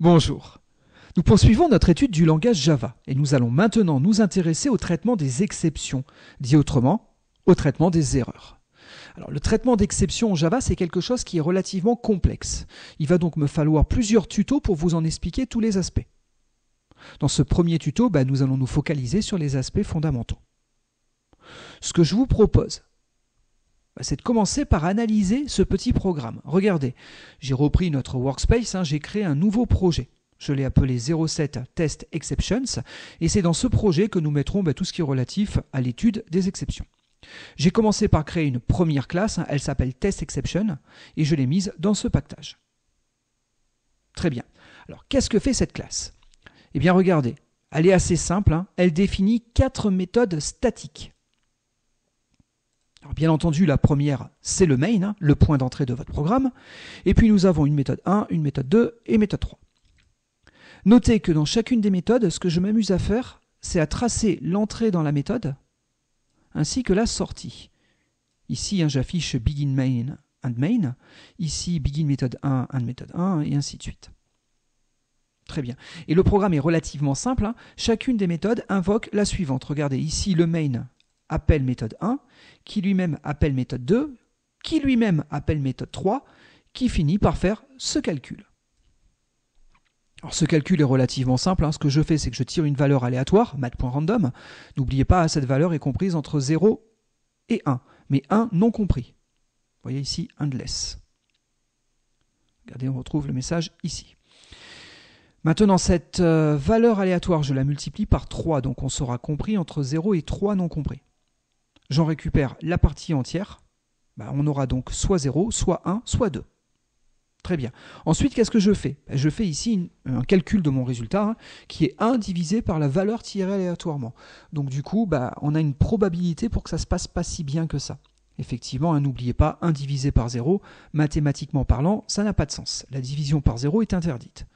Bonjour. Nous poursuivons notre étude du langage Java et nous allons maintenant nous intéresser au traitement des exceptions, dit autrement, au traitement des erreurs. Alors, le traitement d'exception en Java, c'est quelque chose qui est relativement complexe. Il va donc me falloir plusieurs tutos pour vous en expliquer tous les aspects. Dans ce premier tuto, nous allons nous focaliser sur les aspects fondamentaux. Ce que je vous propose, c'est de commencer par analyser ce petit programme. Regardez, j'ai repris notre workspace, j'ai créé un nouveau projet. Je l'ai appelé 07 Test Exceptions et c'est dans ce projet que nous mettrons tout ce qui est relatif à l'étude des exceptions. J'ai commencé par créer une première classe, elle s'appelle Test Exception et je l'ai mise dans ce pactage. Très bien. Alors, qu'est-ce que fait cette classe? Eh bien, regardez, elle est assez simple, elle définit 4 méthodes statiques. Alors, bien entendu, la première, c'est le main, le point d'entrée de votre programme. Et puis, nous avons une méthode 1, une méthode 2 et une méthode 3. Notez que dans chacune des méthodes, ce que je m'amuse à faire, c'est à tracer l'entrée dans la méthode ainsi que la sortie. Ici, j'affiche begin main and main. Ici, begin méthode 1 and méthode 1 et ainsi de suite. Très bien. Et le programme est relativement simple. Chacune des méthodes invoque la suivante. Regardez, ici, le main appelle méthode 1, qui lui-même appelle méthode 2, qui lui-même appelle méthode 3, qui finit par faire ce calcul. Alors ce calcul est relativement simple. Ce que je fais, c'est que je tire une valeur aléatoire, mat.random. N'oubliez pas, cette valeur est comprise entre 0 et 1, mais 1 non compris. Vous voyez ici, endless. Regardez, on retrouve le message ici. Maintenant, cette valeur aléatoire, je la multiplie par 3, donc on sera compris entre 0 et 3 non compris. J'en récupère la partie entière. On aura donc soit 0, soit 1, soit 2. Très bien. Ensuite, qu'est-ce que je fais? Je fais ici un calcul de mon résultat qui est 1 divisé par la valeur tirée aléatoirement. Donc du coup, on a une probabilité pour que ça ne se passe pas si bien que ça. Effectivement, n'oubliez pas, 1 divisé par 0, mathématiquement parlant, ça n'a pas de sens. La division par 0 est interdite.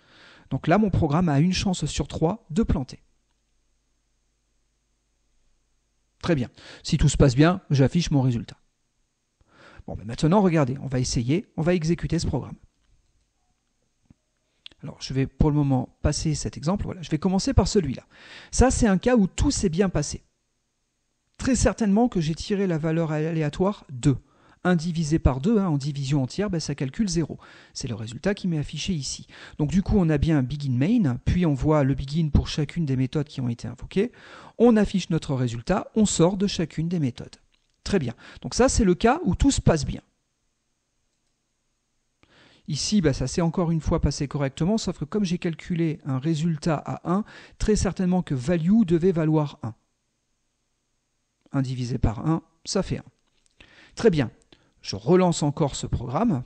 Donc là, mon programme a une chance sur 3 de planter. Très bien. Si tout se passe bien, j'affiche mon résultat. Bon, maintenant, regardez, on va essayer, on va exécuter ce programme. Alors, je vais pour le moment passer cet exemple. Voilà, je vais commencer par celui-là. Ça, c'est un cas où tout s'est bien passé. Très certainement que j'ai tiré la valeur aléatoire 2. 1 divisé par 2, en division entière, ça calcule 0. C'est le résultat qui m'est affiché ici. Donc du coup, on a bien un begin main, puis on voit le begin pour chacune des méthodes qui ont été invoquées. On affiche notre résultat, on sort de chacune des méthodes. Très bien. Donc ça, c'est le cas où tout se passe bien. Ici, ça s'est encore une fois passé correctement, sauf que comme j'ai calculé un résultat à 1, très certainement que value devait valoir 1. 1 divisé par 1, ça fait 1. Très bien. Je relance encore ce programme.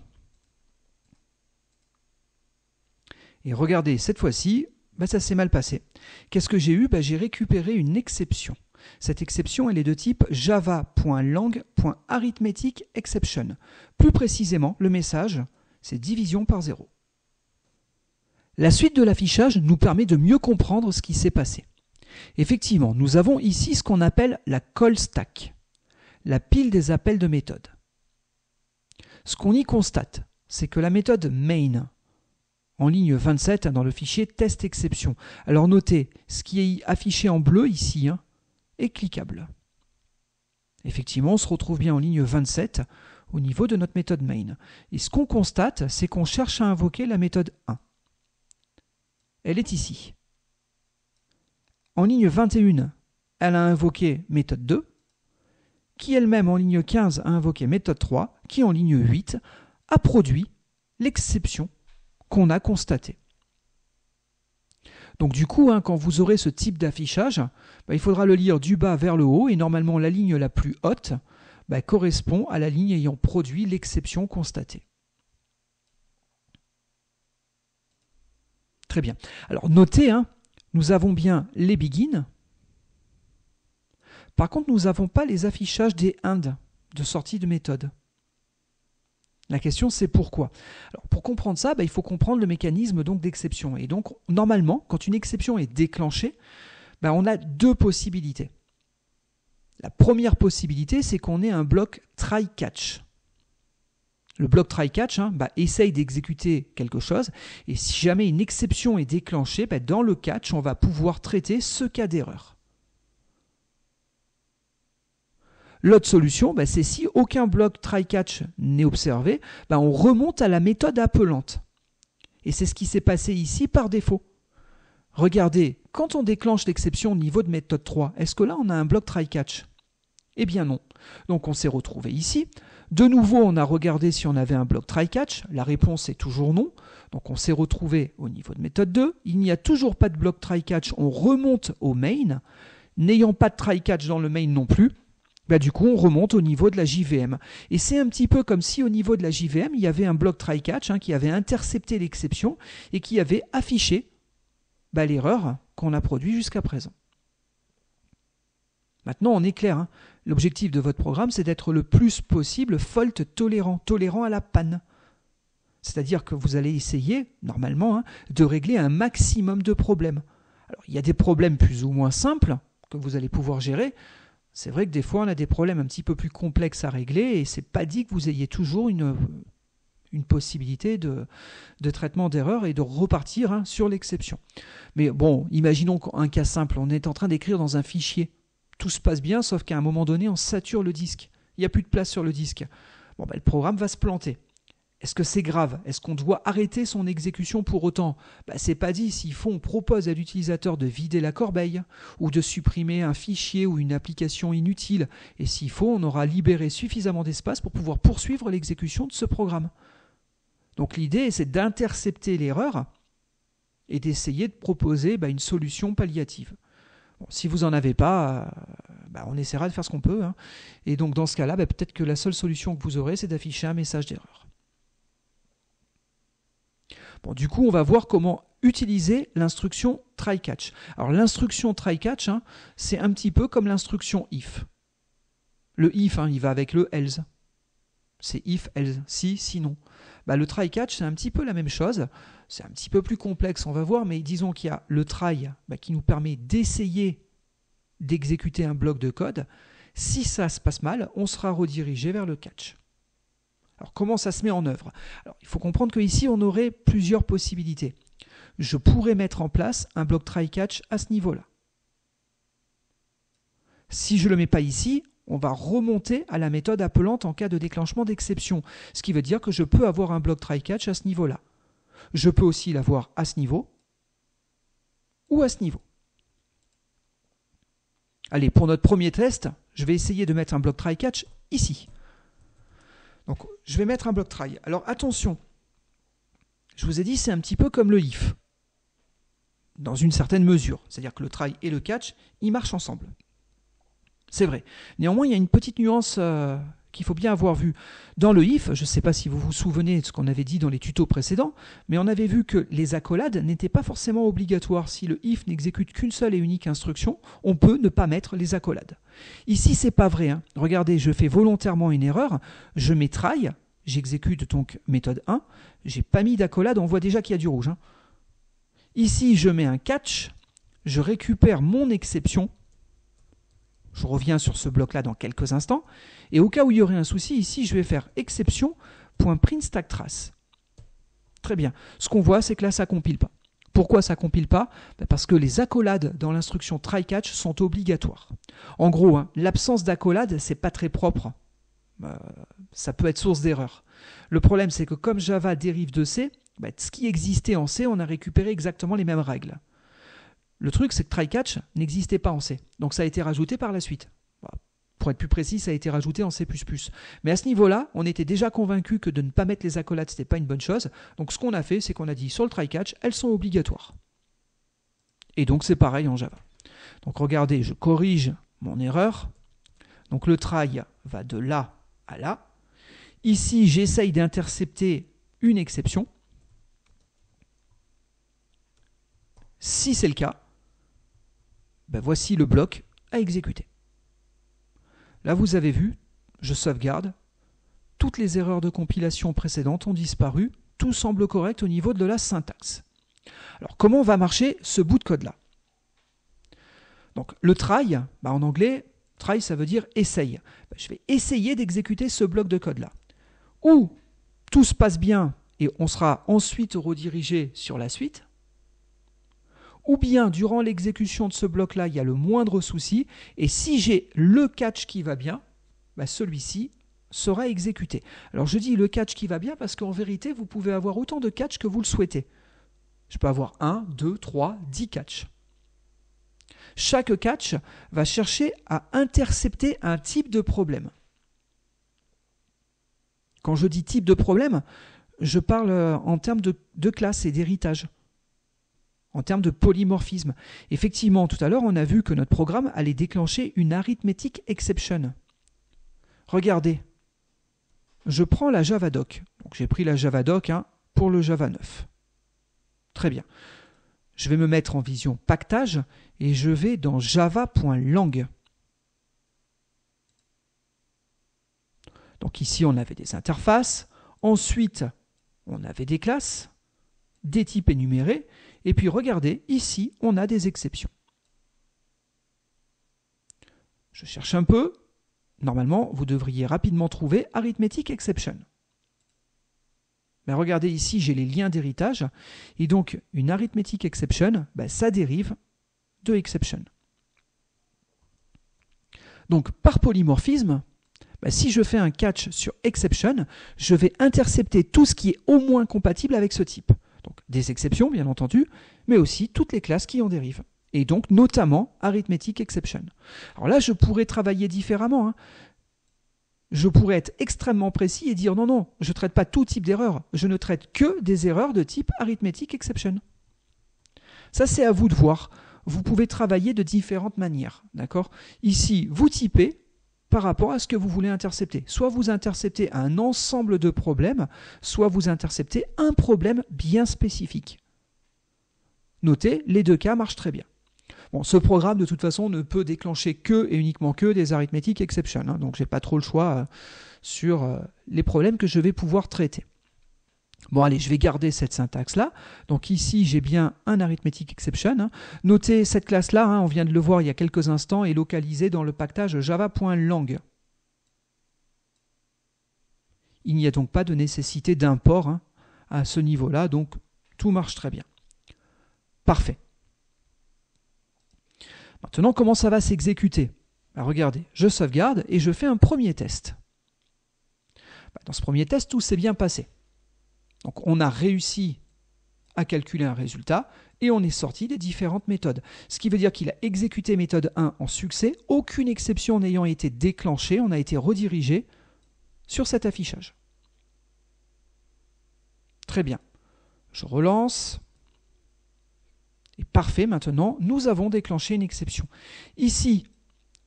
Et regardez, cette fois-ci, ça s'est mal passé. Qu'est-ce que j'ai eu? J'ai récupéré une exception. Cette exception, elle est de type java.lang.arithmeticException. Plus précisément, le message, c'est division par 0. La suite de l'affichage nous permet de mieux comprendre ce qui s'est passé. Effectivement, nous avons ici ce qu'on appelle la call stack, la pile des appels de méthode. Ce qu'on y constate, c'est que la méthode main, en ligne 27 dans le fichier test exception. Alors notez, ce qui est affiché en bleu ici est cliquable. Effectivement, on se retrouve bien en ligne 27 au niveau de notre méthode main. Et ce qu'on constate, c'est qu'on cherche à invoquer la méthode 1. Elle est ici. En ligne 21, elle a invoqué méthode 2, qui elle-même en ligne 15 a invoqué méthode 3, qui en ligne 8 a produit l'exception qu'on a constatée. Donc du coup, quand vous aurez ce type d'affichage, il faudra le lire du bas vers le haut, et normalement la ligne la plus haute correspond à la ligne ayant produit l'exception constatée. Très bien. Alors notez, nous avons bien les begins. Par contre, nous n'avons pas les affichages des end de sortie de méthode. La question, c'est pourquoi. Alors, pour comprendre ça, il faut comprendre le mécanisme d'exception. Et donc, normalement, quand une exception est déclenchée, on a deux possibilités. La première possibilité, c'est qu'on ait un bloc try-catch. le bloc try-catch essaye d'exécuter quelque chose, et si jamais une exception est déclenchée, dans le catch, on va pouvoir traiter ce cas d'erreur. L'autre solution, c'est si aucun bloc try-catch n'est observé, on remonte à la méthode appelante. Et c'est ce qui s'est passé ici par défaut. Regardez, quand on déclenche l'exception au niveau de méthode 3, est-ce que là on a un bloc try-catch? Eh bien non. Donc on s'est retrouvé ici. De nouveau, on a regardé si on avait un bloc try-catch. La réponse est toujours non. Donc on s'est retrouvé au niveau de méthode 2. Il n'y a toujours pas de bloc try-catch. On remonte au main. N'ayant pas de try-catch dans le main non plus, du coup on remonte au niveau de la JVM. Et c'est un petit peu comme si au niveau de la JVM, il y avait un bloc try-catch qui avait intercepté l'exception et qui avait affiché l'erreur qu'on a produite jusqu'à présent. Maintenant, on est clair. L'objectif de votre programme, c'est d'être le plus possible fault tolérant à la panne. C'est-à-dire que vous allez essayer, normalement, de régler un maximum de problèmes. Alors, il y a des problèmes plus ou moins simples que vous allez pouvoir gérer. C'est vrai que des fois, on a des problèmes un petit peu plus complexes à régler et c'est pas dit que vous ayez toujours une possibilité de traitement d'erreur et de repartir sur l'exception. Mais bon, imaginons un cas simple. On est en train d'écrire dans un fichier. Tout se passe bien, sauf qu'à un moment donné, on sature le disque. Il n'y a plus de place sur le disque. Le programme va se planter. Est-ce que c'est grave? Est-ce qu'on doit arrêter son exécution pour autant? C'est pas dit. S'il faut, on propose à l'utilisateur de vider la corbeille ou de supprimer un fichier ou une application inutile. Et s'il faut, on aura libéré suffisamment d'espace pour pouvoir poursuivre l'exécution de ce programme. Donc l'idée, c'est d'intercepter l'erreur et d'essayer de proposer une solution palliative. Bon, si vous n'en avez pas, on essaiera de faire ce qu'on peut. Et donc dans ce cas-là, peut-être que la seule solution que vous aurez, c'est d'afficher un message d'erreur. Bon, du coup, on va voir comment utiliser l'instruction try-catch. Alors l'instruction try-catch, c'est un petit peu comme l'instruction if. Le if, il va avec le else. C'est if, else, si, sinon. Le try-catch, c'est un petit peu la même chose. C'est un petit peu plus complexe, on va voir, mais disons qu'il y a le try qui nous permet d'essayer d'exécuter un bloc de code. Si ça se passe mal, on sera redirigé vers le catch. Alors comment ça se met en œuvre? Alors, il faut comprendre qu'ici, on aurait plusieurs possibilités. Je pourrais mettre en place un bloc try-catch à ce niveau-là. Si je ne le mets pas ici, on va remonter à la méthode appelante en cas de déclenchement d'exception, ce qui veut dire que je peux avoir un bloc try-catch à ce niveau-là. Je peux aussi l'avoir à ce niveau ou à ce niveau. Allez, pour notre premier test, je vais essayer de mettre un bloc try-catch ici. Donc, je vais mettre un bloc try. Alors, attention, je vous ai dit, c'est un petit peu comme le if, dans une certaine mesure. C'est-à-dire que le try et le catch, ils marchent ensemble. C'est vrai. Néanmoins, il y a une petite nuance qu'il faut bien avoir vue. Dans le if, je ne sais pas si vous vous souvenez de ce qu'on avait dit dans les tutos précédents, mais on avait vu que les accolades n'étaient pas forcément obligatoires. Si le if n'exécute qu'une seule et unique instruction, on peut ne pas mettre les accolades. Ici, ce n'est pas vrai. Regardez, je fais volontairement une erreur, je mets try, j'exécute donc méthode 1, je n'ai pas mis d'accolade, on voit déjà qu'il y a du rouge. Ici, je mets un catch, je récupère mon exception. Je reviens sur ce bloc-là dans quelques instants. Et au cas où il y aurait un souci, ici, je vais faire exception.printStackTrace. Très bien. Ce qu'on voit, c'est que là, ça ne compile pas. Pourquoi ça ne compile pas? Parce que les accolades dans l'instruction try-catch sont obligatoires. En gros, l'absence d'accolade, ce n'est pas très propre. Ça peut être source d'erreur. Le problème, c'est que comme Java dérive de C, ce qui existait en C, on a récupéré exactement les mêmes règles. Le truc, c'est que try-catch n'existait pas en C. Donc ça a été rajouté par la suite. Pour être plus précis, ça a été rajouté en C++. Mais à ce niveau-là, on était déjà convaincu que de ne pas mettre les accolades, ce n'était pas une bonne chose. Donc ce qu'on a fait, c'est qu'on a dit sur le try-catch, elles sont obligatoires. Et donc c'est pareil en Java. Donc regardez, je corrige mon erreur. Donc le try va de là à là. Ici, j'essaye d'intercepter une exception. Si c'est le cas, voici le bloc à exécuter. Là, vous avez vu, je sauvegarde. Toutes les erreurs de compilation précédentes ont disparu. Tout semble correct au niveau de la syntaxe. Alors, comment va marcher ce bout de code-là? Donc, le try, en anglais, try, ça veut dire essaye. Je vais essayer d'exécuter ce bloc de code-là. Ou tout se passe bien et on sera ensuite redirigé sur la suite, ou bien durant l'exécution de ce bloc-là, il y a le moindre souci, et si j'ai le catch qui va bien, celui-ci sera exécuté. Alors je dis le catch qui va bien parce qu'en vérité, vous pouvez avoir autant de catch que vous le souhaitez. Je peux avoir 1, 2, 3, 10 catch. Chaque catch va chercher à intercepter un type de problème. Quand je dis type de problème, je parle en termes de classe et d'héritage, en termes de polymorphisme. Effectivement, tout à l'heure, on a vu que notre programme allait déclencher une arithmetic exception. Regardez, je prends la Javadoc. Donc j'ai pris la Javadoc pour le Java 9. Très bien. Je vais me mettre en vision pactage et je vais dans java.lang. Donc ici, on avait des interfaces. Ensuite, on avait des classes, des types énumérés. Et puis regardez, ici, on a des exceptions. Je cherche un peu. Normalement, vous devriez rapidement trouver Arithmetic Exception. Mais regardez ici, j'ai les liens d'héritage. Et donc, une Arithmetic Exception, ça dérive de Exception. Donc, par polymorphisme, si je fais un catch sur Exception, je vais intercepter tout ce qui est au moins compatible avec ce type. Donc, des exceptions, bien entendu, mais aussi toutes les classes qui en dérivent. Et donc, notamment, Arithmetic Exception. Alors là, je pourrais travailler différemment. Je pourrais être extrêmement précis et dire non, je ne traite pas tout type d'erreur. Je ne traite que des erreurs de type Arithmetic Exception. Ça, c'est à vous de voir. Vous pouvez travailler de différentes manières. D'accord ? Ici, vous typez par rapport à ce que vous voulez intercepter. Soit vous interceptez un ensemble de problèmes, soit vous interceptez un problème bien spécifique. Notez, les deux cas marchent très bien. Bon, ce programme, de toute façon, ne peut déclencher que et uniquement que des arithmetic exceptions. Donc, je n'ai pas trop le choix sur les problèmes que je vais pouvoir traiter. Bon, allez, je vais garder cette syntaxe-là. Donc, ici, j'ai bien un arithmetic exception. Notez, cette classe-là, on vient de le voir il y a quelques instants, est localisée dans le pactage java.lang. Il n'y a donc pas de nécessité d'import à ce niveau-là. Donc, tout marche très bien. Parfait. Maintenant, comment ça va s'exécuter ? Regardez, je sauvegarde et je fais un premier test. Dans ce premier test, tout s'est bien passé. Donc, on a réussi à calculer un résultat et on est sorti des différentes méthodes. Ce qui veut dire qu'il a exécuté méthode 1 en succès, aucune exception n'ayant été déclenchée, on a été redirigé sur cet affichage. Très bien. Je relance. Et parfait, maintenant, nous avons déclenché une exception. Ici,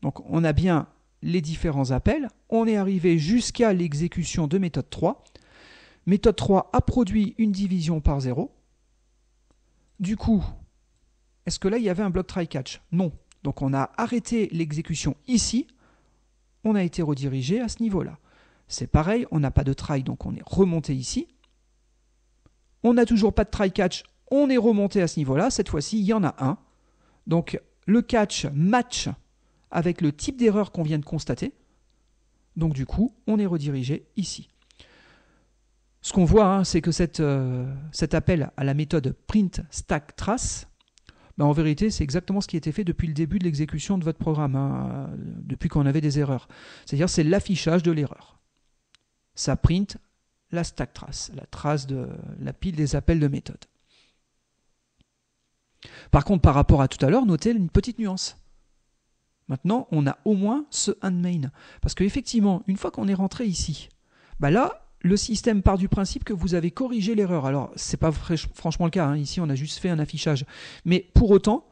donc, on a bien les différents appels. On est arrivé jusqu'à l'exécution de méthode 3. Méthode 3 a produit une division par 0. Du coup, est-ce que là, il y avait un bloc try-catch ? Non. Donc, on a arrêté l'exécution ici. On a été redirigé à ce niveau-là. C'est pareil, on n'a pas de try, donc on est remonté ici. On n'a toujours pas de try-catch. On est remonté à ce niveau-là. Cette fois-ci, il y en a un. Donc, le catch match avec le type d'erreur qu'on vient de constater. Donc, du coup, on est redirigé ici. Ce qu'on voit, c'est que cet appel à la méthode print stack trace, en vérité, c'est exactement ce qui a été fait depuis le début de l'exécution de votre programme, depuis qu'on avait des erreurs. C'est-à-dire, c'est l'affichage de l'erreur. Ça print la stack trace, la trace de la pile des appels de méthode. Par contre, par rapport à tout à l'heure, notez une petite nuance. Maintenant, on a au moins ce handmain. Parce qu'effectivement, une fois qu'on est rentré ici, là, le système part du principe que vous avez corrigé l'erreur. Alors, ce n'est pas franchement le cas. Ici, on a juste fait un affichage. Mais pour autant,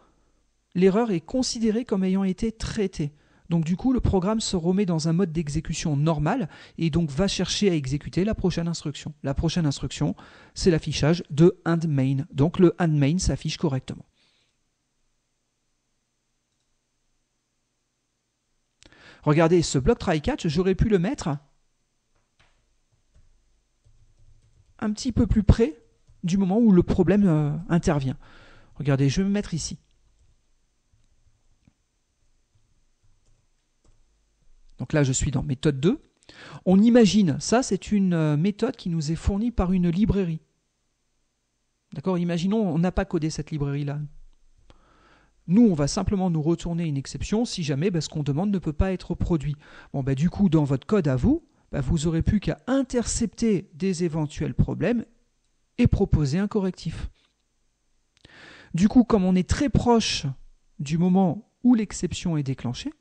l'erreur est considérée comme ayant été traitée. Donc, du coup, le programme se remet dans un mode d'exécution normal et donc va chercher à exécuter la prochaine instruction. La prochaine instruction, c'est l'affichage de handmain. Donc, le handmain s'affiche correctement. Regardez, ce bloc try-catch, j'aurais pu le mettre un petit peu plus près du moment où le problème intervient. Regardez, je vais me mettre ici. Donc là, je suis dans méthode 2. On imagine, ça c'est une méthode qui nous est fournie par une librairie. D'accord? Imaginons, on n'a pas codé cette librairie-là. Nous, on va simplement nous retourner une exception si jamais ce qu'on demande ne peut pas être produit. Bon, du coup, dans votre code à vous, vous n'aurez plus qu'à intercepter des éventuels problèmes et proposer un correctif. Du coup, comme on est très proche du moment où l'exception est déclenchée,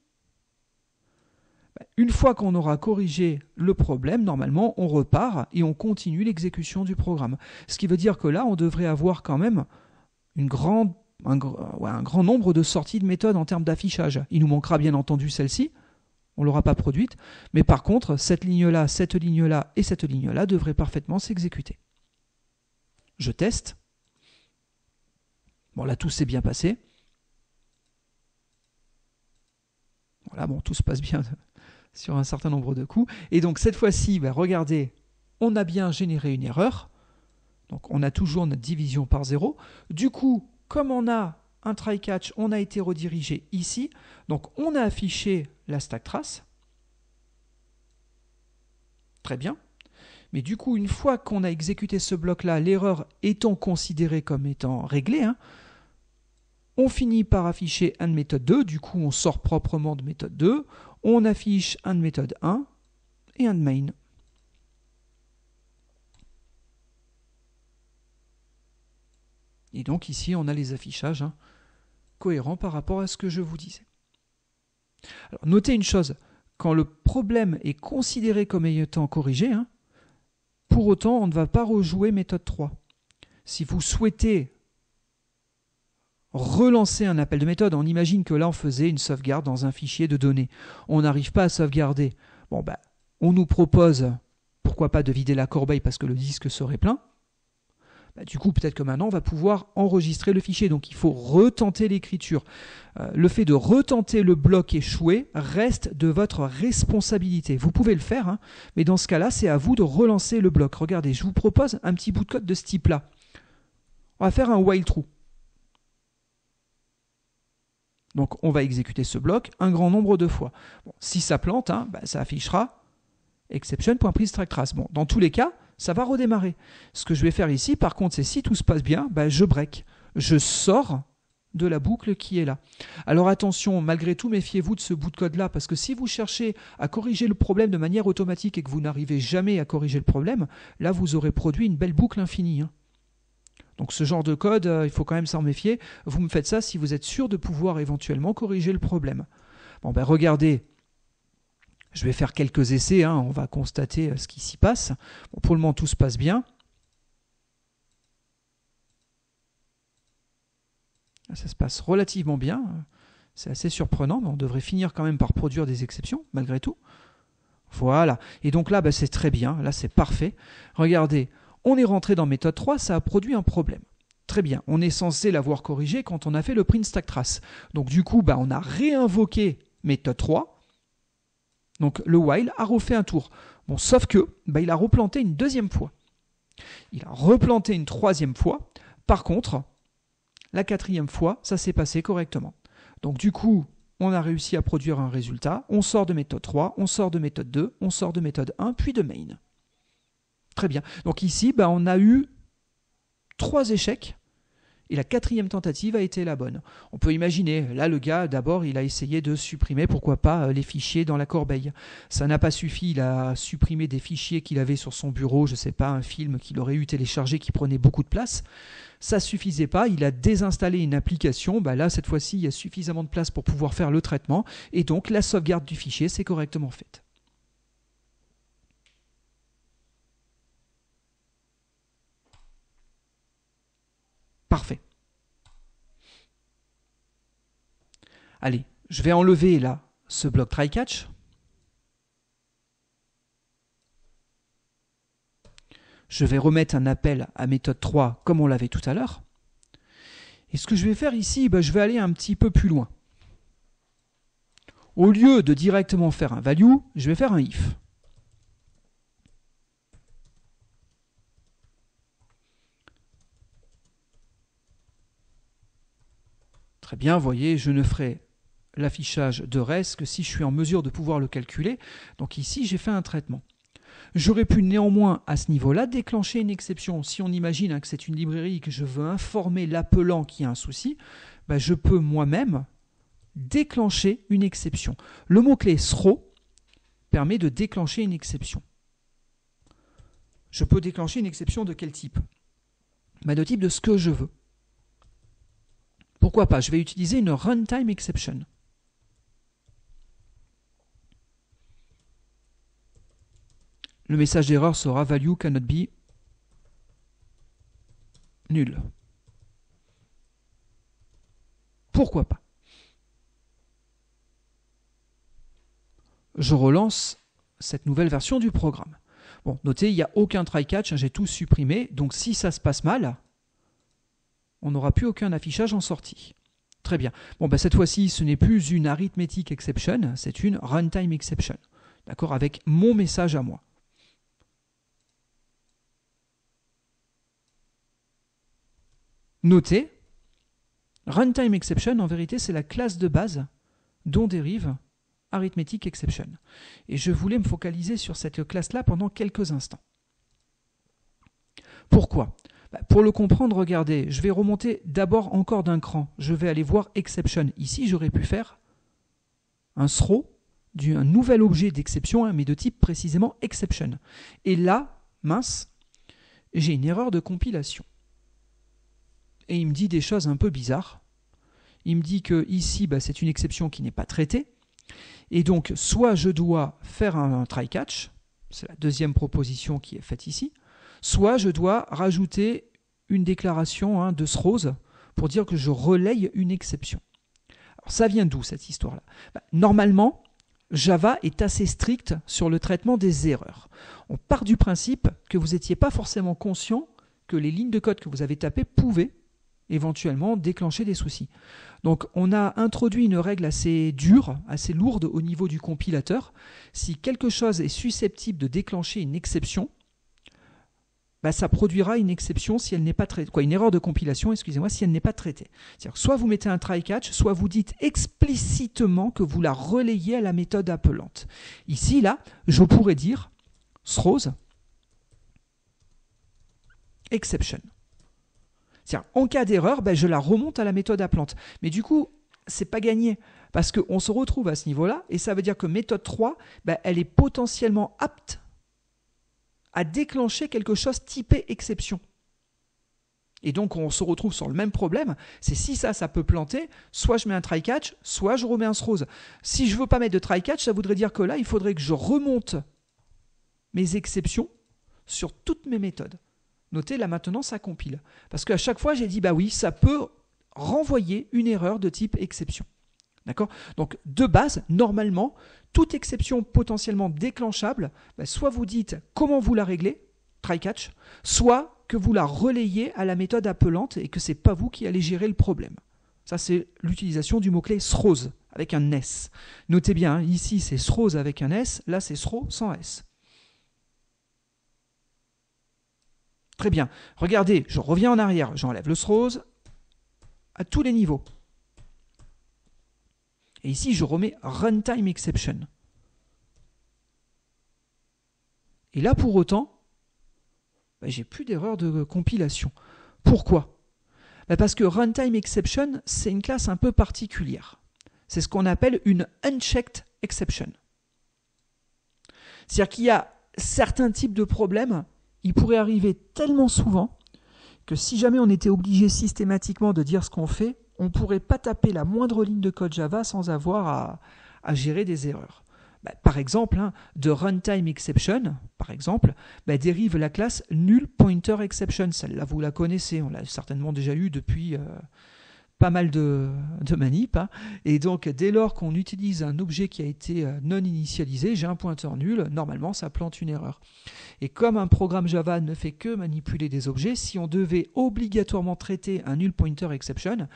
une fois qu'on aura corrigé le problème, normalement, on repart et on continue l'exécution du programme. Ce qui veut dire que là, on devrait avoir quand même un grand nombre de sorties de méthodes en termes d'affichage. Il nous manquera bien entendu celle-ci, on ne l'aura pas produite, mais par contre, cette ligne-là et cette ligne-là devraient parfaitement s'exécuter. Je teste. Bon, là, tout s'est bien passé. Voilà, bon, tout se passe bien sur un certain nombre de coups. Et donc, cette fois-ci, regardez, on a bien généré une erreur. Donc, on a toujours notre division par 0. Du coup, comme on a un try-catch, on a été redirigé ici. Donc, on a affiché la stack trace. Très bien. Mais du coup, une fois qu'on a exécuté ce bloc-là, l'erreur étant considérée comme étant réglée, on finit par afficher un de méthode 2. Du coup, on sort proprement de méthode 2. On affiche un de méthode 1 et un de main. Et donc ici, on a les affichages cohérents par rapport à ce que je vous disais. Alors, notez une chose, quand le problème est considéré comme étant corrigé, pour autant, on ne va pas rejouer méthode 3. Si vous souhaitez relancer un appel de méthode, on imagine que là, on faisait une sauvegarde dans un fichier de données. On n'arrive pas à sauvegarder. Bon, on nous propose, pourquoi pas, de vider la corbeille parce que le disque serait plein. Du coup, peut-être que maintenant, on va pouvoir enregistrer le fichier. Donc, il faut retenter l'écriture. Le fait de retenter le bloc échoué reste de votre responsabilité. Vous pouvez le faire, mais dans ce cas-là, c'est à vous de relancer le bloc. Regardez, je vous propose un petit bout de code de ce type-là. On va faire un while true. Donc, on va exécuter ce bloc un grand nombre de fois. Bon, si ça plante, ça affichera exception.priseTrackTrace. Bon, dans tous les cas, ça va redémarrer. Ce que je vais faire ici, par contre, c'est si tout se passe bien, je break. Je sors de la boucle qui est là. Alors attention, malgré tout, méfiez-vous de ce bout de code-là, parce que si vous cherchez à corriger le problème de manière automatique et que vous n'arrivez jamais à corriger le problème, là, vous aurez produit une belle boucle infinie. Donc ce genre de code, il faut quand même s'en méfier. Vous me faites ça si vous êtes sûr de pouvoir éventuellement corriger le problème. Bon, regardez. Je vais faire quelques essais, on va constater ce qui s'y passe. Bon, pour le moment, tout se passe bien. Ça se passe relativement bien. C'est assez surprenant, mais on devrait finir quand même par produire des exceptions, malgré tout. Voilà. Et donc là, c'est très bien. Là, c'est parfait. Regardez, on est rentré dans méthode 3, ça a produit un problème. Très bien. On est censé l'avoir corrigé quand on a fait le print stack trace. Donc du coup, on a réinvoqué méthode 3. Donc le while a refait un tour. Bon, sauf que il a replanté une deuxième fois. Il a replanté une troisième fois. Par contre, la quatrième fois, ça s'est passé correctement. Donc du coup, on a réussi à produire un résultat. On sort de méthode 3, on sort de méthode 2, on sort de méthode 1, puis de main. Très bien. Donc ici, on a eu 3 échecs. Et la quatrième tentative a été la bonne. On peut imaginer, là le gars, d'abord, il a essayé de supprimer, pourquoi pas, les fichiers dans la corbeille. Ça n'a pas suffi, il a supprimé des fichiers qu'il avait sur son bureau, je ne sais pas, un film qu'il aurait eu téléchargé qui prenait beaucoup de place. Ça ne suffisait pas, il a désinstallé une application, là cette fois-ci il y a suffisamment de place pour pouvoir faire le traitement, et donc la sauvegarde du fichier s'est correctement faite. Parfait. Allez, je vais enlever là ce bloc try-catch. Je vais remettre un appel à méthode 3 comme on l'avait tout à l'heure. Et ce que je vais faire ici, je vais aller un petit peu plus loin. Au lieu de directement faire un value, je vais faire un if. Très bien, vous voyez, je ne ferai l'affichage de res que si je suis en mesure de pouvoir le calculer. Donc ici, j'ai fait un traitement. J'aurais pu néanmoins, à ce niveau-là, déclencher une exception. Si on imagine que c'est une librairie et que je veux informer l'appelant qu'il y a un souci, je peux moi-même déclencher une exception. Le mot-clé throw permet de déclencher une exception. Je peux déclencher une exception de quel type ? De type de ce que je veux. Pourquoi pas ? Je vais utiliser une runtime exception. Le message d'erreur sera value cannot be nul. Pourquoi pas ? Je relance cette nouvelle version du programme. Bon, notez, il n'y a aucun try-catch, j'ai tout supprimé, donc si ça se passe mal, on n'aura plus aucun affichage en sortie. Très bien. Bon, cette fois-ci, ce n'est plus une arithmetic exception, c'est une runtime exception. D'accord ? Avec mon message à moi. Notez, runtime exception, en vérité, c'est la classe de base dont dérive arithmetic exception. Et je voulais me focaliser sur cette classe-là pendant quelques instants. Pourquoi ? Pour le comprendre, regardez, je vais remonter d'abord encore d'un cran. Je vais aller voir exception. Ici, j'aurais pu faire un throw, un nouvel objet d'exception, mais de type précisément exception. Et là, mince, j'ai une erreur de compilation. Et il me dit des choses un peu bizarres. Il me dit que ici, c'est une exception qui n'est pas traitée. Et donc, soit je dois faire un try-catch, c'est la deuxième proposition qui est faite ici, soit je dois rajouter une déclaration de throws pour dire que je relaye une exception. Alors, ça vient d'où cette histoire-là ? Normalement, Java est assez strict sur le traitement des erreurs. On part du principe que vous n'étiez pas forcément conscient que les lignes de code que vous avez tapées pouvaient éventuellement déclencher des soucis. Donc on a introduit une règle assez dure, assez lourde au niveau du compilateur. Si quelque chose est susceptible de déclencher une exception, ça produira une exception si elle n'est pas traitée. Une erreur de compilation, excusez-moi, si elle n'est pas traitée. C'est-à-dire soit vous mettez un try-catch, soit vous dites explicitement que vous la relayez à la méthode appelante. Ici, là, je pourrais dire throws exception. C'est-à-dire, en cas d'erreur, je la remonte à la méthode appelante. Mais du coup, c'est pas gagné, parce qu'on se retrouve à ce niveau-là, et ça veut dire que méthode 3, elle est potentiellement apte à déclencher quelque chose typé exception. Et donc, on se retrouve sur le même problème, c'est si ça peut planter, soit je mets un try-catch, soit je remets un throws. Si je ne veux pas mettre de try-catch, ça voudrait dire que là, il faudrait que je remonte mes exceptions sur toutes mes méthodes. Notez, là maintenant, ça compile. Parce qu'à chaque fois, j'ai dit, oui, ça peut renvoyer une erreur de type exception. D'accord ? Donc, de base, normalement, toute exception potentiellement déclenchable, soit vous dites comment vous la réglez, try-catch, soit que vous la relayez à la méthode appelante et que ce n'est pas vous qui allez gérer le problème. Ça, c'est l'utilisation du mot-clé throws avec un S. Notez bien, ici, c'est throws avec un S, là, c'est throw sans S. Très bien. Regardez, je reviens en arrière. J'enlève le throws à tous les niveaux. Et ici, je remets runtime exception. Et là, pour autant, j'ai plus d'erreur de compilation. Pourquoi ? Parce que runtime exception, c'est une classe un peu particulière. C'est ce qu'on appelle une unchecked exception. C'est-à-dire qu'il y a certains types de problèmes, il pourrait arriver tellement souvent que si jamais on était obligé systématiquement de dire ce qu'on fait, on ne pourrait pas taper la moindre ligne de code Java sans avoir à gérer des erreurs. Par exemple, de runtime exception, par exemple, dérive la classe null pointer exception. Celle-là, vous la connaissez, on l'a certainement déjà eu depuis pas mal de manip. Et donc, dès lors qu'on utilise un objet qui a été non initialisé, j'ai un pointeur nul, normalement, ça plante une erreur. Et comme un programme Java ne fait que manipuler des objets, si on devait obligatoirement traiter un null pointer exception,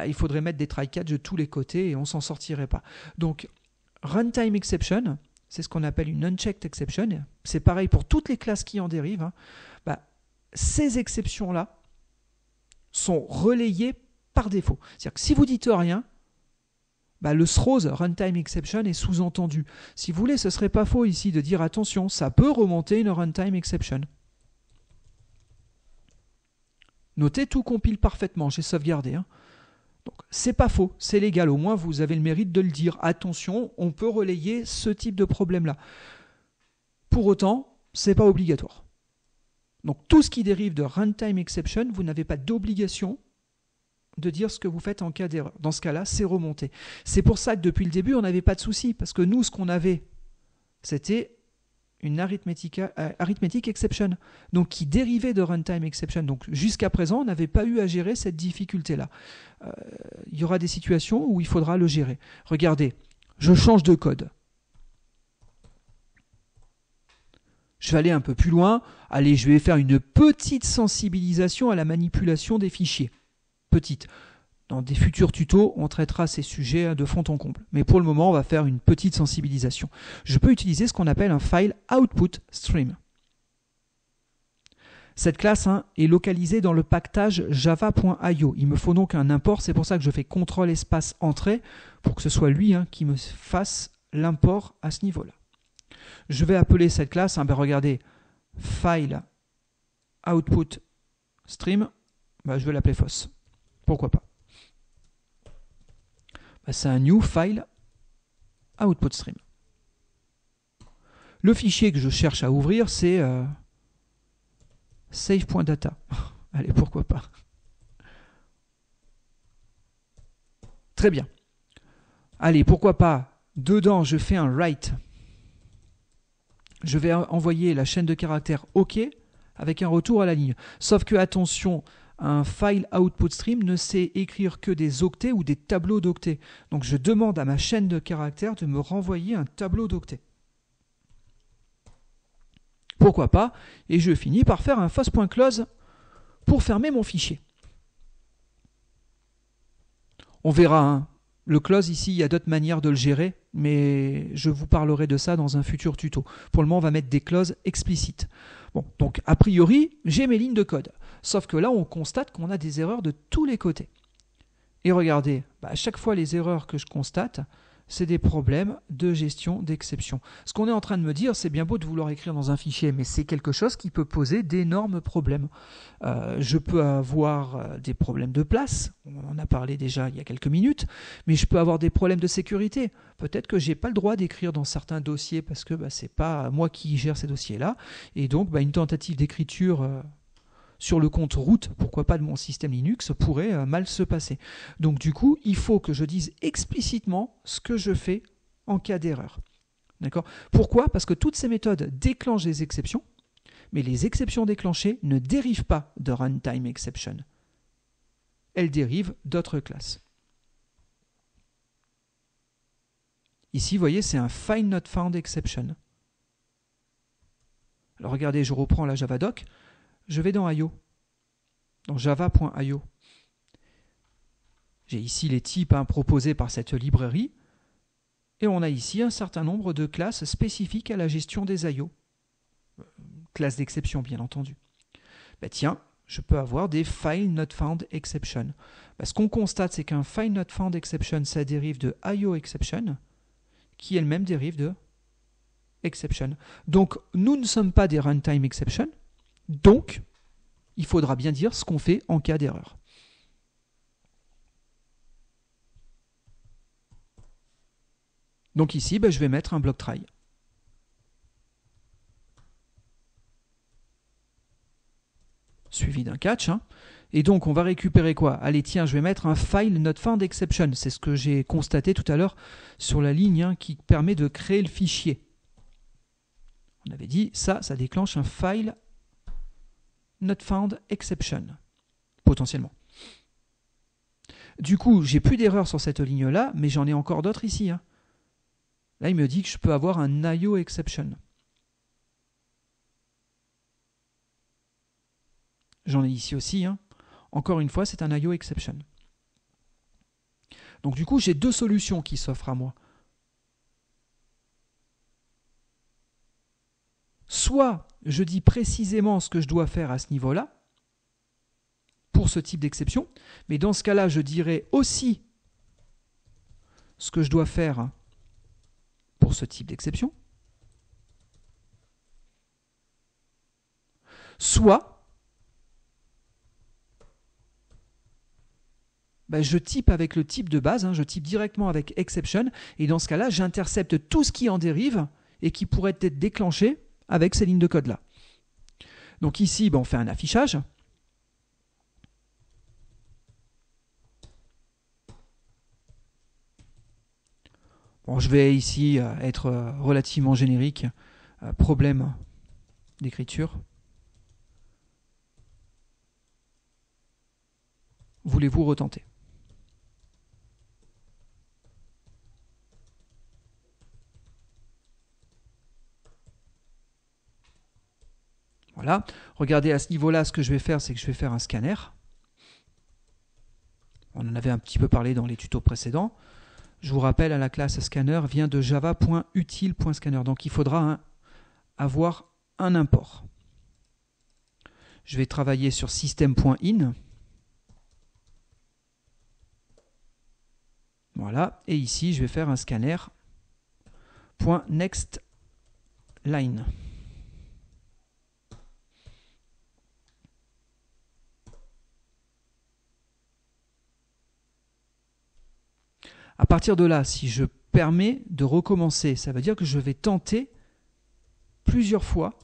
il faudrait mettre des try-catch de tous les côtés et on ne s'en sortirait pas. Donc, runtime exception, c'est ce qu'on appelle une unchecked exception. C'est pareil pour toutes les classes qui en dérivent. Ces exceptions-là sont relayées par défaut. C'est-à-dire que si vous dites rien, le throws runtime exception est sous-entendu. Si vous voulez, ce serait pas faux ici de dire attention, ça peut remonter une runtime exception. Notez, tout compile parfaitement, j'ai sauvegardé. Donc, c'est pas faux, c'est légal, au moins vous avez le mérite de le dire. Attention, on peut relayer ce type de problème-là. Pour autant, c'est pas obligatoire. Donc, tout ce qui dérive de runtime exception, vous n'avez pas d'obligation de dire ce que vous faites en cas d'erreur. Dans ce cas-là, c'est remonté. C'est pour ça que depuis le début, on n'avait pas de souci, parce que nous, ce qu'on avait, c'était une arithmetic exception, donc qui dérivait de runtime exception. Donc jusqu'à présent, on n'avait pas eu à gérer cette difficulté-là. Il y aura des situations où il faudra le gérer. Regardez, je change de code. Je vais aller un peu plus loin. Allez, je vais faire une petite sensibilisation à la manipulation des fichiers. Petite. Dans des futurs tutos, on traitera ces sujets de fond en comble. Mais pour le moment, on va faire une petite sensibilisation. Je peux utiliser ce qu'on appelle un file output stream. Cette classe est localisée dans le package java.io. Il me faut donc un import, c'est pour ça que je fais CTRL espace entrée pour que ce soit lui qui me fasse l'import à ce niveau-là. Je vais appeler cette classe, regardez, file output stream, je vais l'appeler FOSS. Pourquoi pas? C'est un new file output stream. Le fichier que je cherche à ouvrir, c'est save.data. Allez, pourquoi pas. Très bien. Allez, pourquoi pas. Dedans, je fais un write. Je vais envoyer la chaîne de caractères OK avec un retour à la ligne. Sauf que, attention, un file output stream ne sait écrire que des octets ou des tableaux d'octets. Donc je demande à ma chaîne de caractères de me renvoyer un tableau d'octets. Pourquoi pas? Et je finis par faire un FOSS.close pour fermer mon fichier. On verra, le close ici, il y a d'autres manières de le gérer, mais je vous parlerai de ça dans un futur tuto. Pour le moment, on va mettre des clauses explicites. Bon, donc a priori, j'ai mes lignes de code. Sauf que là, on constate qu'on a des erreurs de tous les côtés. Et regardez, à chaque fois, les erreurs que je constate, c'est des problèmes de gestion d'exception. Ce qu'on est en train de me dire, c'est bien beau de vouloir écrire dans un fichier, mais c'est quelque chose qui peut poser d'énormes problèmes. Je peux avoir des problèmes de place, on en a parlé déjà il y a quelques minutes, mais je peux avoir des problèmes de sécurité. Peut-être que je n'ai pas le droit d'écrire dans certains dossiers parce que ce n'est pas moi qui gère ces dossiers-là. Et donc, une tentative d'écriture sur le compte root, pourquoi pas de mon système Linux, pourrait mal se passer. Donc du coup, il faut que je dise explicitement ce que je fais en cas d'erreur. D'accord ? Pourquoi ? Parce que toutes ces méthodes déclenchent des exceptions, mais les exceptions déclenchées ne dérivent pas de runtime exception. Elles dérivent d'autres classes. Ici, vous voyez, c'est un find not found exception. Alors regardez, je reprends la Javadoc. Je vais dans IO, dans java.io. J'ai ici les types proposés par cette librairie et on a ici un certain nombre de classes spécifiques à la gestion des IO. Classes d'exception, bien entendu. Tiens, je peux avoir des file not found exception. Ce qu'on constate, c'est qu'un file not found exception, ça dérive de IO exception, qui elle-même dérive de exception. Donc, nous ne sommes pas des runtime exception. Donc, il faudra bien dire ce qu'on fait en cas d'erreur. Donc ici, je vais mettre un block try. Suivi d'un catch. Et donc, on va récupérer quoi? Allez, tiens, je vais mettre un file not found exception. C'est ce que j'ai constaté tout à l'heure sur la ligne qui permet de créer le fichier. On avait dit, ça déclenche un file not found exception, potentiellement. Du coup, j'ai plus d'erreur sur cette ligne-là, mais j'en ai encore d'autres ici. Là, il me dit que je peux avoir un IO exception. J'en ai ici aussi. Encore une fois, c'est un IO exception. Donc du coup, j'ai deux solutions qui s'offrent à moi. Soit je dis précisément ce que je dois faire à ce niveau-là, pour ce type d'exception, mais dans ce cas-là, je dirais aussi ce que je dois faire pour ce type d'exception, soit je type avec le type de base, je type directement avec exception, et dans ce cas-là, j'intercepte tout ce qui en dérive et qui pourrait être déclenché avec ces lignes de code-là. Donc ici, on fait un affichage. Bon, je vais ici être relativement générique. Problème d'écriture. Voulez-vous retenter ? Voilà. Regardez à ce niveau-là, ce que je vais faire, c'est que je vais faire un scanner. On en avait un petit peu parlé dans les tutos précédents. Je vous rappelle, la classe scanner vient de java.utile.scanner. Donc il faudra avoir un import. Je vais travailler sur system.in. Voilà. Et ici, je vais faire un scanner.nextLine. À partir de là, si je permets de recommencer, ça veut dire que je vais tenter plusieurs fois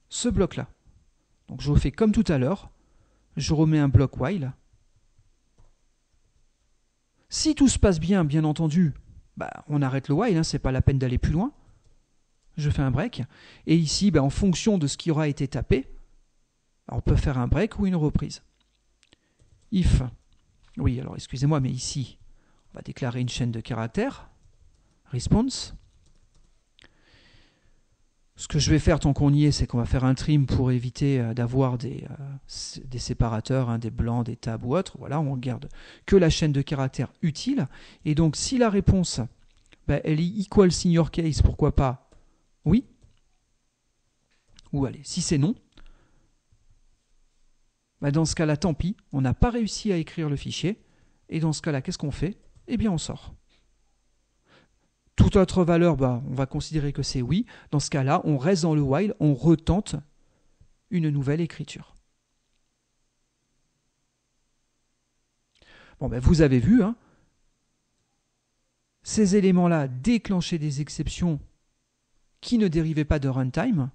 ce bloc-là. Donc je refais comme tout à l'heure, je remets un bloc while. Si tout se passe bien, bien entendu, on arrête le while, c'est pas la peine d'aller plus loin. Je fais un break. Et ici, en fonction de ce qui aura été tapé, on peut faire un break ou une reprise. If. Oui, alors excusez-moi, mais ici, on va déclarer une chaîne de caractères. Response. Ce que je vais faire tant qu'on y est, c'est qu'on va faire un trim pour éviter d'avoir des séparateurs, des blancs, des tabs ou autres. Voilà, on garde que la chaîne de caractères utile. Et donc, si la réponse, elle est equal senior case, pourquoi pas oui. Ou allez, si c'est non, dans ce cas-là, tant pis, on n'a pas réussi à écrire le fichier. Et dans ce cas-là, qu'est-ce qu'on fait ? Eh bien, on sort. Toute autre valeur, on va considérer que c'est oui. Dans ce cas-là, on reste dans le while, on retente une nouvelle écriture. Bon, vous avez vu, ces éléments-là déclenchaient des exceptions qui ne dérivaient pas de runtime.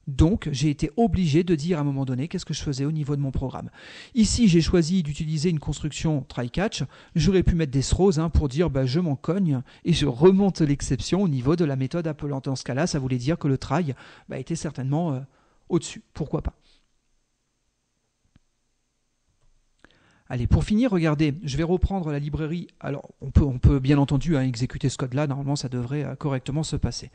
Donc, j'ai été obligé de dire à un moment donné qu'est-ce que je faisais au niveau de mon programme. Ici, j'ai choisi d'utiliser une construction try-catch. J'aurais pu mettre des throws pour dire je m'en cogne et je remonte l'exception au niveau de la méthode appelante. Dans ce cas-là, ça voulait dire que le try était certainement au-dessus. Pourquoi pas ? Allez, pour finir, regardez, je vais reprendre la librairie. Alors, on peut bien entendu exécuter ce code-là. Normalement, ça devrait correctement se passer.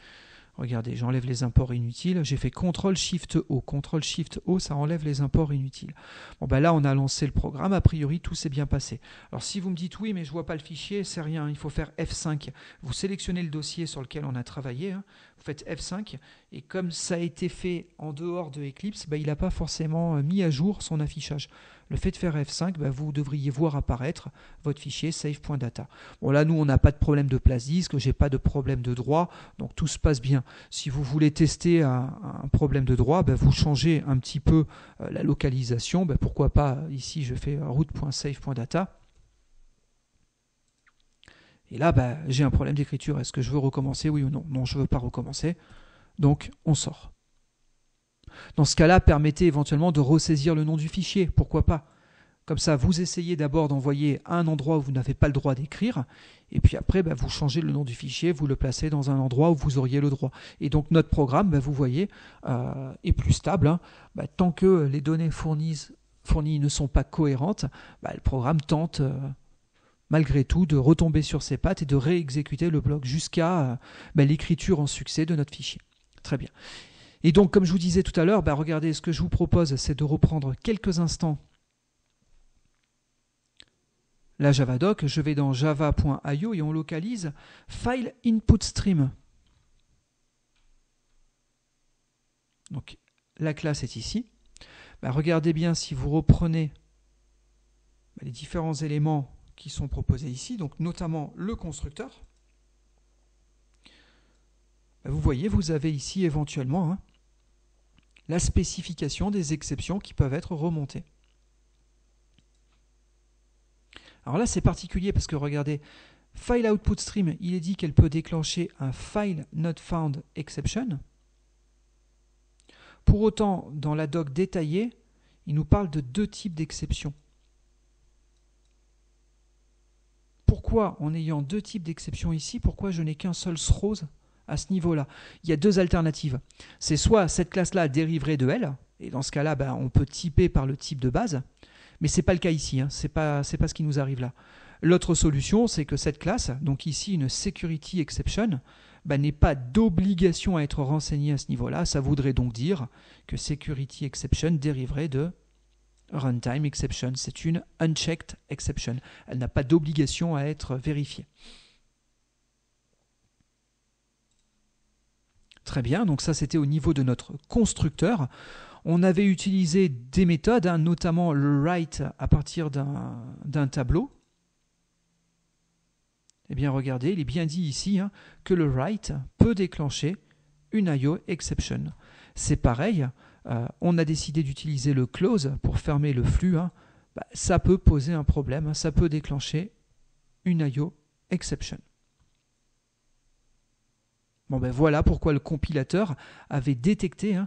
Regardez, j'enlève les imports inutiles. J'ai fait CTRL-SHIFT-O. CTRL-SHIFT-O, ça enlève les imports inutiles. Bon, là, on a lancé le programme. A priori, tout s'est bien passé. Alors, si vous me dites oui, mais je ne vois pas le fichier, c'est rien. Il faut faire F5. Vous sélectionnez le dossier sur lequel on a travaillé. Vous faites F5. Et comme ça a été fait en dehors de Eclipse, il n'a pas forcément mis à jour son affichage. Le fait de faire F5, vous devriez voir apparaître votre fichier save.data. Bon, là, nous, on n'a pas de problème de place disque, j'ai pas de problème de droit, donc tout se passe bien. Si vous voulez tester un problème de droit, vous changez un petit peu la localisation. Pourquoi pas, ici, je fais root.save.data. Et là, j'ai un problème d'écriture. Est-ce que je veux recommencer, oui ou non ? Non, je ne veux pas recommencer. Donc, on sort. Dans ce cas-là, permettez éventuellement de ressaisir le nom du fichier. Pourquoi pas ? Comme ça, vous essayez d'abord d'envoyer à un endroit où vous n'avez pas le droit d'écrire, et puis après, vous changez le nom du fichier, vous le placez dans un endroit où vous auriez le droit. Et donc, notre programme, vous voyez, est plus stable. Tant que les données fournies ne sont pas cohérentes, le programme tente malgré tout de retomber sur ses pattes et de réexécuter le bloc jusqu'à l'écriture en succès de notre fichier. Très bien. Et donc, comme je vous disais tout à l'heure, regardez, ce que je vous propose, c'est de reprendre quelques instants la Javadoc. Je vais dans java.io et on localise File Input Stream. Donc, la classe est ici. Regardez bien si vous reprenez les différents éléments qui sont proposés ici, donc notamment le constructeur. Vous voyez, vous avez ici éventuellement la spécification des exceptions qui peuvent être remontées. Alors là, c'est particulier parce que regardez, File Output Stream, il est dit qu'elle peut déclencher un File Not Found Exception. Pour autant, dans la doc détaillée, il nous parle de 2 types d'exceptions. Pourquoi, en ayant 2 types d'exceptions ici, pourquoi je n'ai qu'un seul throws à ce niveau-là? Il y a 2 alternatives. C'est soit cette classe-là dériverait de elle, et dans ce cas-là, on peut typer par le type de base, mais ce n'est pas le cas ici, ce n'est pas ce qui nous arrive là. L'autre solution, c'est que cette classe, donc ici une security exception, n'est pas d'obligation à être renseignée à ce niveau-là. Ça voudrait donc dire que security exception dériverait de runtime exception. C'est une unchecked exception. Elle n'a pas d'obligation à être vérifiée. Très bien, donc ça c'était au niveau de notre constructeur. On avait utilisé des méthodes, notamment le write à partir d'un tableau. Eh bien regardez, il est bien dit ici que le write peut déclencher une IO exception. C'est pareil, on a décidé d'utiliser le close pour fermer le flux. Ça peut poser un problème, ça peut déclencher une IO exception. Bon voilà pourquoi le compilateur avait détecté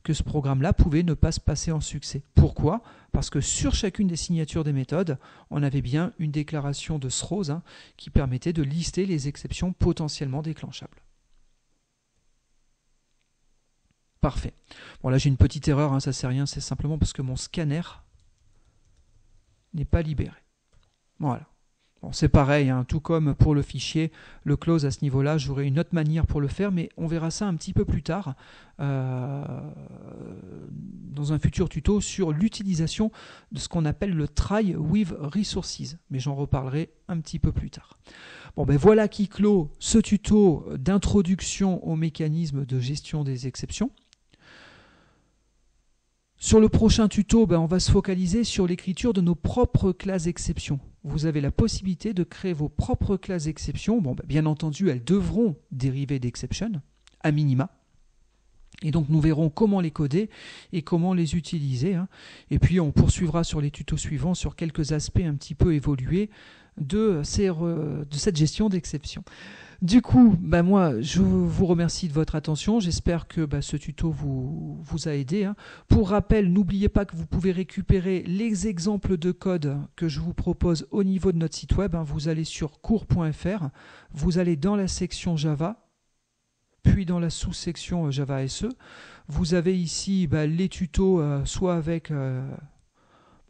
que ce programme-là pouvait ne pas se passer en succès. Pourquoi? Parce que sur chacune des signatures des méthodes, on avait bien une déclaration de throws qui permettait de lister les exceptions potentiellement déclenchables. Parfait. Bon là j'ai une petite erreur, ça c'est rien, c'est simplement parce que mon scanner n'est pas libéré. Voilà. Bon, c'est pareil, tout comme pour le fichier, le close à ce niveau-là, j'aurai une autre manière pour le faire, mais on verra ça un petit peu plus tard dans un futur tuto sur l'utilisation de ce qu'on appelle le try with resources, mais j'en reparlerai un petit peu plus tard. Bon, voilà qui clôt ce tuto d'introduction au mécanisme de gestion des exceptions. Sur le prochain tuto, on va se focaliser sur l'écriture de nos propres classes exceptions. Vous avez la possibilité de créer vos propres classes exceptions. Bien entendu, elles devront dériver d'exception, à minima. Et donc, nous verrons comment les coder et comment les utiliser. Et puis, on poursuivra sur les tutos suivants sur quelques aspects un petit peu évolués de cette gestion d'exception. Du coup, moi, je vous remercie de votre attention. J'espère que ce tuto vous a aidé. Pour rappel, n'oubliez pas que vous pouvez récupérer les exemples de code que je vous propose au niveau de notre site web. Vous allez sur cours.fr, vous allez dans la section Java, puis dans la sous-section Java SE. Vous avez ici les tutos, soit avec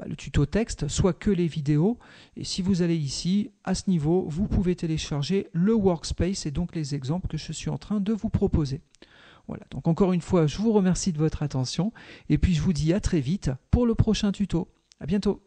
le tuto texte, soit que les vidéos. Et si vous allez ici, à ce niveau, vous pouvez télécharger le workspace et donc les exemples que je suis en train de vous proposer. Voilà, donc encore une fois, je vous remercie de votre attention et puis je vous dis à très vite pour le prochain tuto. À bientôt.